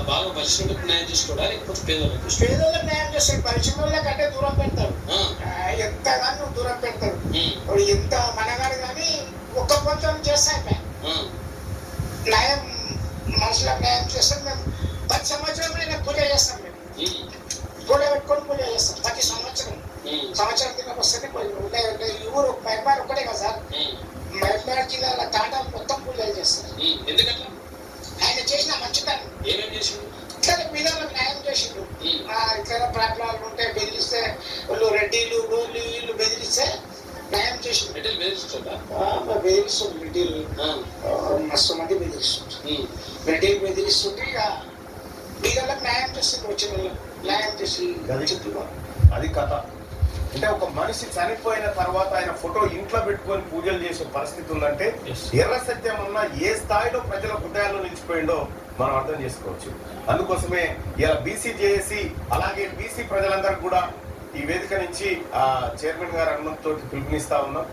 బాగా బలిసినోళ్ళకి న్యాయం చేసుకోవడా లేకపోతే పేదోళ్ళకి? పేదోళ్ళకి న్యాయం చేస్తాడు, బలిసిన వాళ్ళకంటే దూరం పెడతాడు. ఎంత కానీ నువ్వు దూరం పెడతాడు. ఇప్పుడు ఎంత మనగాడు కానీ ఒక్క పొంతం చేస్తే అయిపోయి న్యాయం, మనుషులకు న్యాయం చేస్తాం. మేము ప్రతి సంవత్సరం మేము పూజ చేస్తాం. మేము పూజ పెట్టుకొని పూజ చేస్తాం ప్రతి సంవత్సరం. సంవత్సరం కింద వస్తే ఊరు మహబాద్ ఒక్కటే కదా సార్, మహబాద్ జిల్లాల తాండా మొత్తం పూజలు చేస్తారు. ఎందుకట్లా? ఆయన చేసిన మంచితనం. ఏమేమి చేసిండు? ఇట్లా పేదలకు న్యాయం చేసిండు. ఇట్లా ప్రాబ్లాలు ఉంటే బెదిరిస్తే వాళ్ళు రెడ్డిలు గోళ్ళు వీళ్ళు బెదిరిస్తే న్యాయం చేసిండు. రెడ్డిలు బెదిరిస్తుందా? బెదిరిస్తుంది రెడ్డిలు, మస్తు మంది బెదిరిస్తుంది. రెడ్డిలు బెదిరిస్తుంటే ఇక పేదలకు న్యాయం చేస్తుంది. వచ్చిన వాళ్ళకి న్యాయం చేసి చెప్తున్నారు. అది కథ. అంటే ఒక మనిషి చనిపోయిన తర్వాత ఆయన ఫోటో ఇంట్లో పెట్టుకొని పూజలు చేసే పరిస్థితి ఉందంటే ఎర్ర సత్యం అన్న ఏ స్థాయిలో ప్రజల హృదయాల్లో నిలిచిపోయిందో మనం అర్థం చేసుకోవచ్చు. అందుకోసమే ఇలా బీసీ జేఏసీ అలాగే బీసీ ప్రజలందరూ కూడా ఈ వేదిక నుంచి చైర్మన్ గారు అనుమతితో పిలుపునిస్తా ఉన్నాం.